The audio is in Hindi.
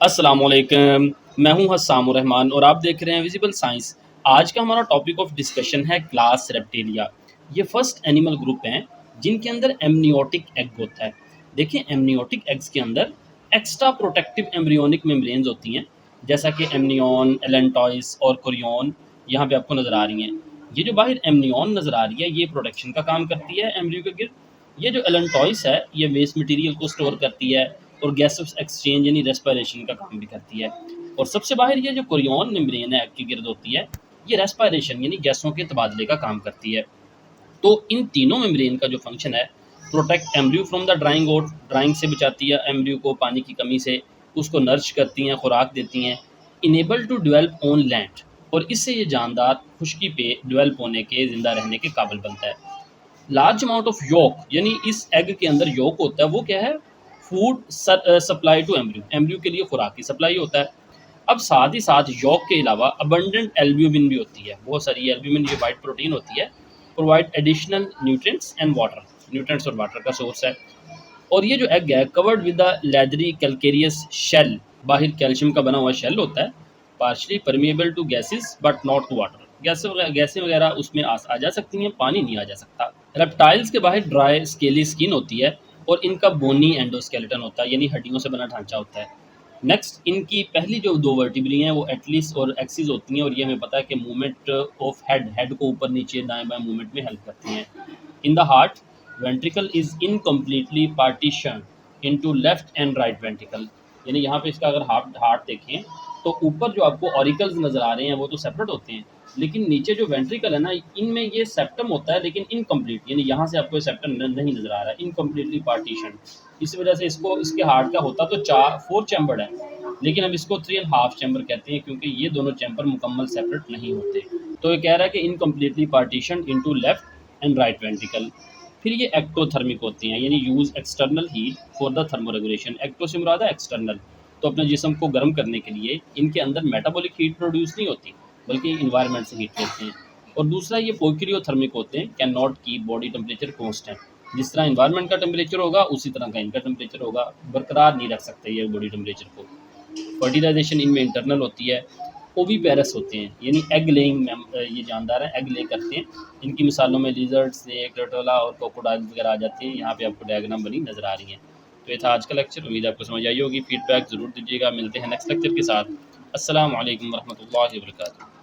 अस्सलामुअलैकुम। मैं हूं हस्साम रहमान और आप देख रहे हैं विजिबल साइंस। आज का हमारा टॉपिक ऑफ डिस्कशन है क्लास रेप्टिलिया। ये फर्स्ट एनिमल ग्रुप हैं जिनके अंदर एमनियोटिक एग होता है। देखिए, एमनियोटिक एग्स के अंदर एक्स्ट्रा प्रोटेक्टिव एम्ब्रियोनिक मेम्ब्रेन्स होती हैं, जैसा कि एमनियन, एलेंटॉइस और कोरियन यहाँ पे आपको नज़र आ रही हैं। ये जो बाहर एमनियन नज़र आ रही है, ये प्रोटेक्शन का काम करती है एम्ब्रियो के गिर्द। ये जो एलेंटॉइस है, ये वेस्ट मटेरियल को स्टोर करती है और गैसेस एक्सचेंज यानी रेस्पिरेशन का काम भी करती है। और सबसे बाहर ये जो कोरियन मेम्ब्रेन है एग के गिर्द होती है, ये रेस्पिरेशन यानी गैसों के तबादले का काम करती है। तो इन तीनों मेम्ब्रेन का जो फंक्शन है, protect embryo from the drawing out, drawing से बचाती है एम्ब्रियो को पानी की कमी से, उसको नर्च करती हैं, खुराक देती हैं। Enable to develop on land, और इससे ये जानदार खुश्की पे डेवलप होने के, जिंदा रहने के काबिल बनता है। लार्ज अमाउंट ऑफ योक, यानी इस एग के अंदर योक होता है, वो क्या है, food supply to embryo, embryo के लिए खुराक की सप्लाई होता है। अब साथ ही साथ योक के अलावा अबंडेंट एल्ब्यूमिन भी होती है, बहुत सारी एल्ब्यूमिन, ये वाइट प्रोटीन होती है, provide additional nutrients and water, nutrients और वाटर का सोर्स है। और ये जो एग है covered with the leathery calcareous shell, बाहर कैल्शियम का बना हुआ शेल होता है, partially permeable to gases but not to water, गैसें वगैरह उसमें आ जा सकती हैं, पानी नहीं आ जा सकता। रेप्टाइल्स के बाहर ड्राई स्केली स्किन होती है और इनका बोनी एंडोस्केलेटन होता है, यानी हड्डियों से बना ढांचा होता है। नेक्स्ट, इनकी पहली जो दो वर्टिब्री हैं वो एटलिस और एक्सिस होती हैं, और ये हमें पता है कि मूवमेंट ऑफ हेड को ऊपर नीचे दाएं बाएं मूवमेंट में हेल्प करती हैं। In the heart, ventricle is incompletely partition into left and right ventricle, यानी यहाँ पे इसका अगर हार्ट देखें तो ऊपर जो आपको ऑरिकल्स नज़र आ रहे हैं वो तो सेपरेट होते हैं, लेकिन नीचे जो वेंट्रिकल है ना, इनमें ये सेप्टम होता है लेकिन इनकम्प्लीट, यानी यहाँ से आपको सेप्टम नहीं नज़र आ रहा है, इनकम्प्लीटली पार्टीशन। इस वजह से इसको, इसके हार्ट का होता तो 4 चैम्बर है, लेकिन हम इसको 3.5 चैम्बर कहते हैं, क्योंकि ये दोनों चैम्बर मुकम्मल सेपरेट नहीं होते। तो ये कह रहा है कि incompletely partition into left and right ventricle. फिर ये एक्टोथर्मिक होते हैं, यानी use external heat for the thermoregulation. Ecto से मुराद है एक्सटर्नल, तो अपने जिस्म को गर्म करने के लिए इनके अंदर मेटाबॉलिक हीट प्रोड्यूस नहीं होती, बल्कि इन्वायरमेंट से हीट लेते हैं। और दूसरा ये पोक्रियोथर्मिक होते हैं, can not keep body temperature constant, जिस तरह इन्वायरमेंट का टेम्परेचर होगा उसी तरह का इनका टेम्परेचर होगा, बरकरार नहीं रख सकते ये बॉडी टेम्परेचर को। फर्टिलाइजेशन इनमें इंटरनल होती है। ओवी पैरस होते हैं, यानी एग लेइंग, ये जानदार हैं, एग ले करते हैं। इनकी मिसालों में लिजर्ड, स्नेक, टर्टला और क्रोकोडाइल्स वगैरह आ जाते हैं। यहाँ पे आपको डायग्राम बनी नज़र आ रही हैं। तो ये था आज का लेक्चर, उम्मीद आपको समझ आई होगी। फीडबैक ज़रूर दीजिएगा। मिलते हैं नेक्स्ट लेक्चर के साथ। अस्सलाम वालेकुम रहमतुल्लाहि व बरकातुहू।